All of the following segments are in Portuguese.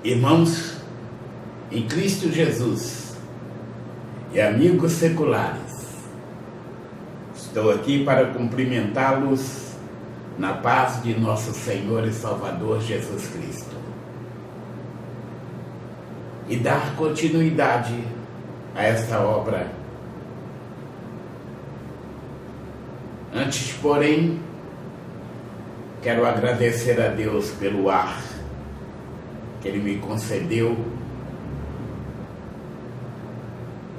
Irmãos em Cristo Jesus e amigos seculares, estou aqui para cumprimentá-los na paz de nosso Senhor e Salvador Jesus Cristo e dar continuidade a esta obra. Antes, porém, quero agradecer a Deus pelo ar que Ele me concedeu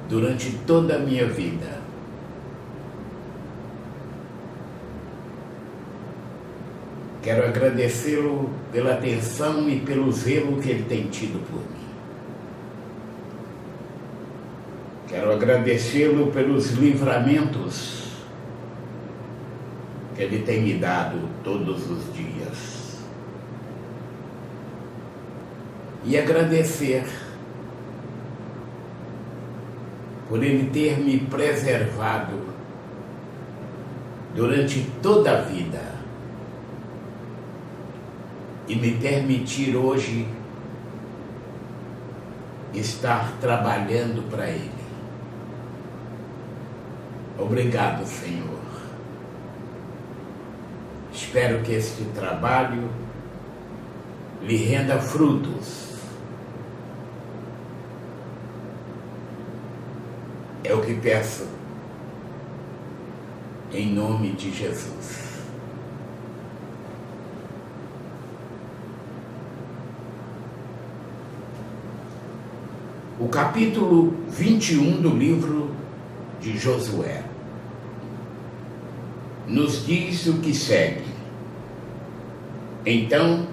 durante toda a minha vida. Quero agradecê-lo pela atenção e pelo zelo que Ele tem tido por mim. Quero agradecê-lo pelos livramentos que Ele tem me dado todos os dias. E agradecer por Ele ter me preservado durante toda a vida e me permitir hoje estar trabalhando para Ele. Obrigado, Senhor. Espero que este trabalho lhe renda frutos. É o que peço, em nome de Jesus. O capítulo 21 do livro de Josué nos diz o que segue. Então,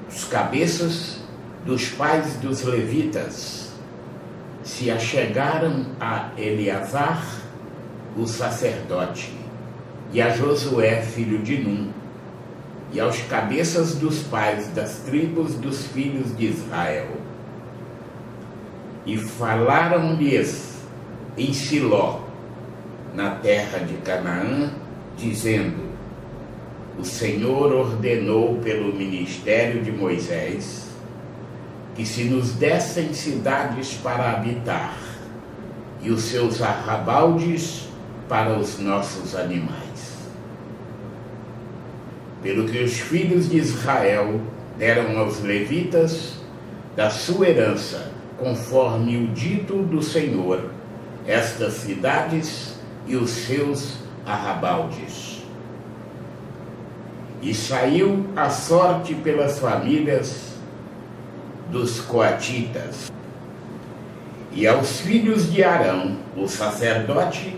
os cabeças dos pais dos levitas se achegaram a Eleazar, o sacerdote, e a Josué, filho de Num, e aos cabeças dos pais das tribos dos filhos de Israel. E falaram-lhes em Siló, na terra de Canaã, dizendo: o Senhor ordenou pelo ministério de Moisés que se nos dessem cidades para habitar e os seus arrabaldes para os nossos animais. Pelo que os filhos de Israel deram aos levitas da sua herança, conforme o dito do Senhor, estas cidades e os seus arrabaldes. E saiu a sorte pelas famílias dos coatitas. E aos filhos de Arão, o sacerdote,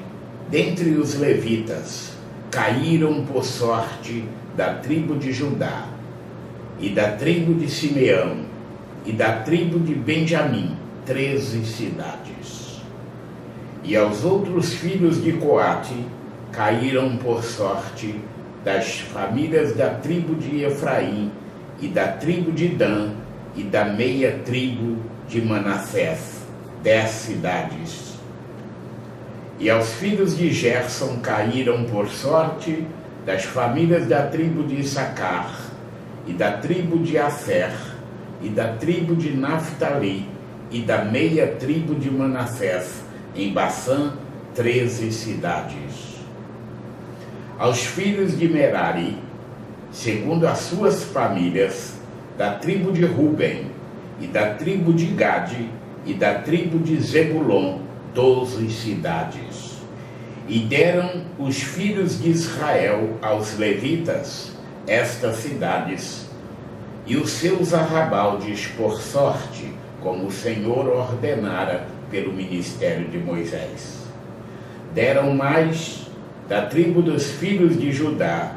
dentre os levitas, caíram por sorte da tribo de Judá, e da tribo de Simeão, e da tribo de Benjamim, 13 cidades. E aos outros filhos de Coate caíram por sorte das famílias da tribo de Efraim, e da tribo de Dan, e da meia tribo de Manassés, 10 cidades. E aos filhos de Gerson caíram por sorte das famílias da tribo de Issacar, e da tribo de Aser, e da tribo de Naftali, e da meia tribo de Manassés, em Bassã, 13 cidades. Aos filhos de Merari, segundo as suas famílias, da tribo de Ruben, e da tribo de Gade, e da tribo de Zebulon, 12 cidades. E deram os filhos de Israel aos levitas estas cidades, e os seus arrabaldes por sorte, como o Senhor ordenara pelo ministério de Moisés. Deram mais da tribo dos filhos de Judá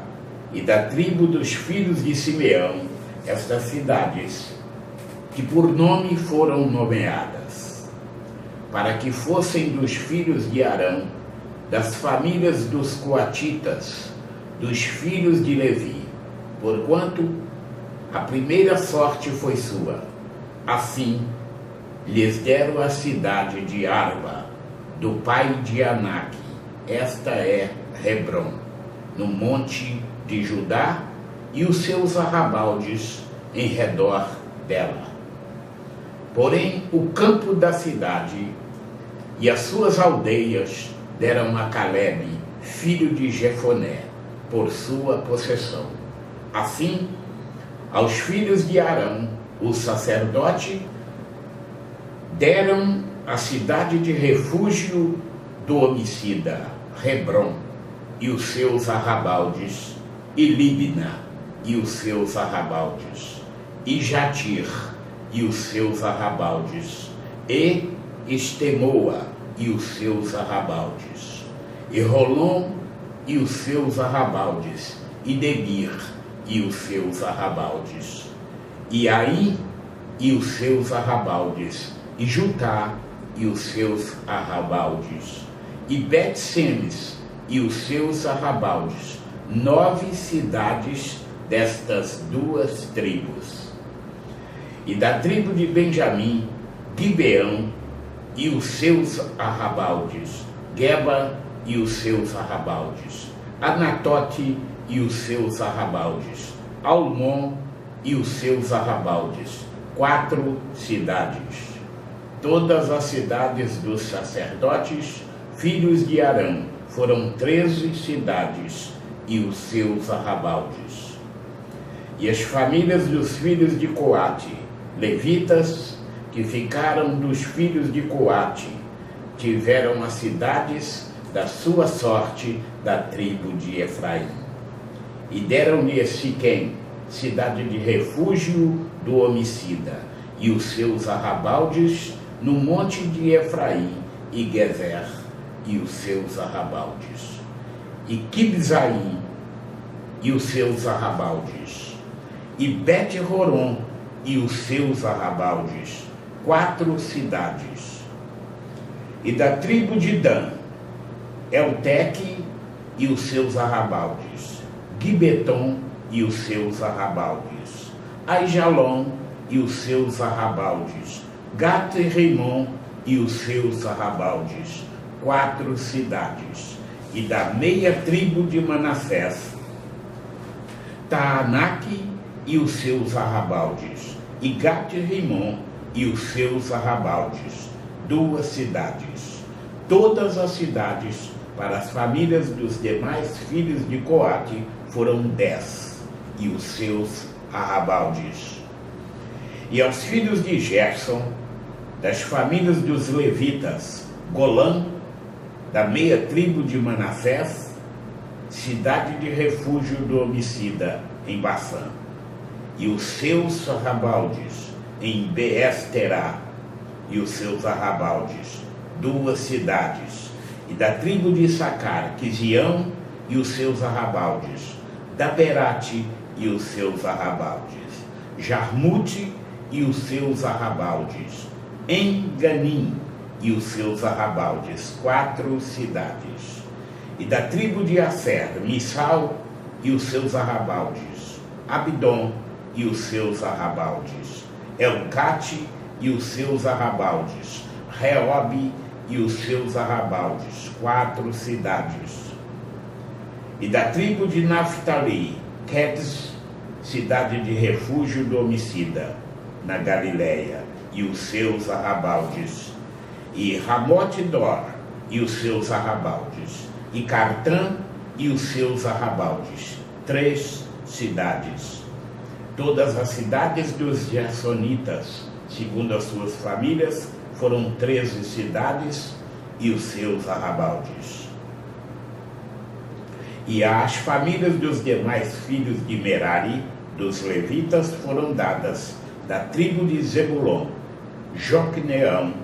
e da tribo dos filhos de Simeão estas cidades, que por nome foram nomeadas, para que fossem dos filhos de Arão, das famílias dos coatitas, dos filhos de Levi, porquanto a primeira sorte foi sua. Assim, lhes deram a cidade de Arba, do pai de Anak, esta é Hebrom, no monte de Judá, e os seus arrabaldes em redor dela. Porém, o campo da cidade e as suas aldeias deram a Calebe, filho de Jefoné, por sua possessão. Assim, aos filhos de Arão, o sacerdote, deram a cidade de refúgio do homicida, Hebrom, e os seus arrabaldes, e Líbina, e os seus arrabaldes, e Jatir, e os seus arrabaldes, e Estemoa, e os seus arrabaldes, e Rolom, e os seus arrabaldes, e Debir, e os seus arrabaldes, e Aí, e os seus arrabaldes, e Jutá, e os seus arrabaldes, e Bet-Semes, e os seus arrabaldes, 9 cidades destas duas tribos. E da tribo de Benjamim, Gibeão, e os seus arrabaldes, Geba, e os seus arrabaldes, Anatote, e os seus arrabaldes, Almon, e os seus arrabaldes, 4 cidades. Todas as cidades dos sacerdotes, filhos de Arão, foram 13 cidades, e os seus arrabaldes. E as famílias dos filhos de Coate, levitas, que ficaram dos filhos de Coate, tiveram as cidades da sua sorte da tribo de Efraim. E deram-lhe Siquém, cidade de refúgio do homicida, e os seus arrabaldes no monte de Efraim, e Gezer, e os seus arrabaldes, e Quibzaim, e os seus arrabaldes, e Bet-Horon, e os seus arrabaldes, 4 cidades. E da tribo de Dan, Elteque, e os seus arrabaldes, Gibeton, e os seus arrabaldes, Aijalon, e os seus arrabaldes, Gat-Rimon, e os seus arrabaldes, 4 cidades. E da meia tribo de Manassés, Taanaque, e os seus arrabaldes, e Gat-Rimon, e os seus arrabaldes, 2 cidades. Todas as cidades para as famílias dos demais filhos de Coate foram 10, e os seus arrabaldes. E aos filhos de Gerson, das famílias dos levitas, Golã, da meia tribo de Manassés, cidade de refúgio do homicida, em Baçã, e os seus arrabaldes, em Beesterá, e os seus arrabaldes, 2 cidades. E da tribo de Issacar, Quizião, e os seus arrabaldes, Daberate, e os seus arrabaldes, Jarmute, e os seus arrabaldes, Enganim, e os seus arrabaldes, 4 cidades. E da tribo de Asser, Missal, e os seus arrabaldes, Abdom, e os seus arrabaldes, Elcate, e os seus arrabaldes, Reobe, e os seus arrabaldes, 4 cidades. E da tribo de Naphtali, Quedes, cidade de refúgio do homicida, na Galileia, e os seus arrabaldes, e Ramote-Dor, e os seus arrabaldes, e Cartã, e os seus arrabaldes, 3 cidades. Todas as cidades dos Gersonitas, segundo as suas famílias, foram 13 cidades, e os seus arrabaldes. E às famílias dos demais filhos de Merari, dos levitas, foram dadas da tribo de Zebulon, Joquneão,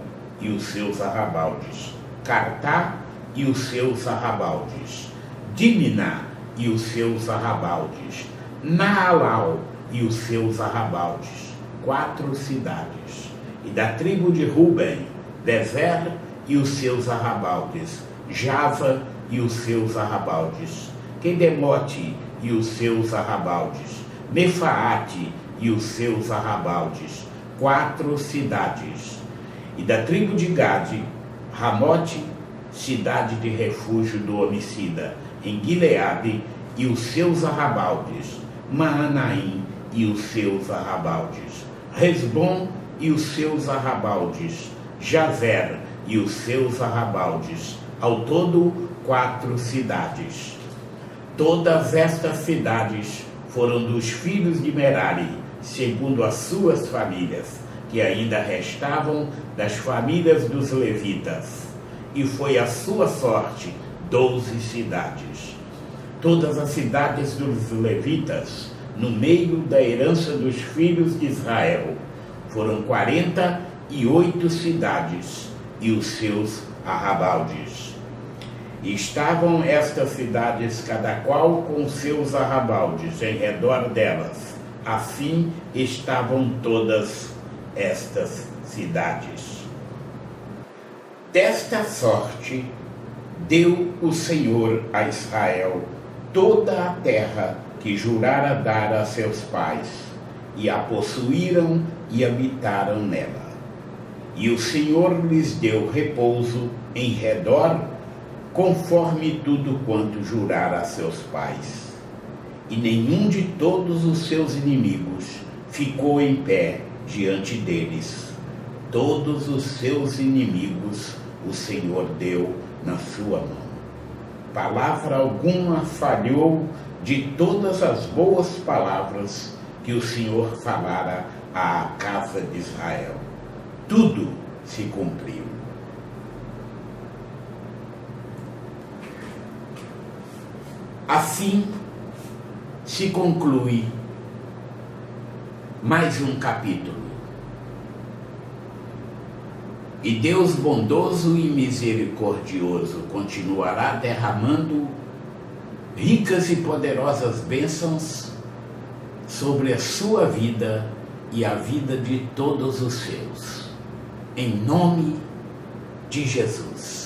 e os seus arrabaldes, Cartá, e os seus arrabaldes, Dimna, e os seus arrabaldes, Naalau, e os seus arrabaldes, 4 cidades. E da tribo de Ruben, Bezer, e os seus arrabaldes, Java, e os seus arrabaldes, Quedemote, e os seus arrabaldes, Mefaate, e os seus arrabaldes, 4 cidades. E da tribo de Gade, Ramote, cidade de refúgio do homicida, em Gileade, e os seus arrabaldes, Maanaim, e os seus arrabaldes, Hesbom e os seus arrabaldes, Jazer e os seus arrabaldes, ao todo 4 cidades. Todas estas cidades foram dos filhos de Merari, segundo as suas famílias, que ainda restavam das famílias dos levitas. E foi a sua sorte 12 cidades. Todas as cidades dos levitas, no meio da herança dos filhos de Israel, foram 48 cidades e os seus arrabaldes. E estavam estas cidades, cada qual com seus arrabaldes em redor delas. Assim estavam todas estas cidades. Desta sorte deu o Senhor a Israel toda a terra que jurara dar a seus pais, e a possuíram e habitaram nela. E o Senhor lhes deu repouso em redor, conforme tudo quanto jurara a seus pais. E nenhum de todos os seus inimigos ficou em pé diante deles. Todos os seus inimigos o Senhor deu na sua mão. Palavra alguma falhou de todas as boas palavras que o Senhor falara à casa de Israel. Tudo se cumpriu. Assim se conclui mais um capítulo. E Deus bondoso e misericordioso continuará derramando ricas e poderosas bênçãos sobre a sua vida e a vida de todos os seus. Em nome de Jesus.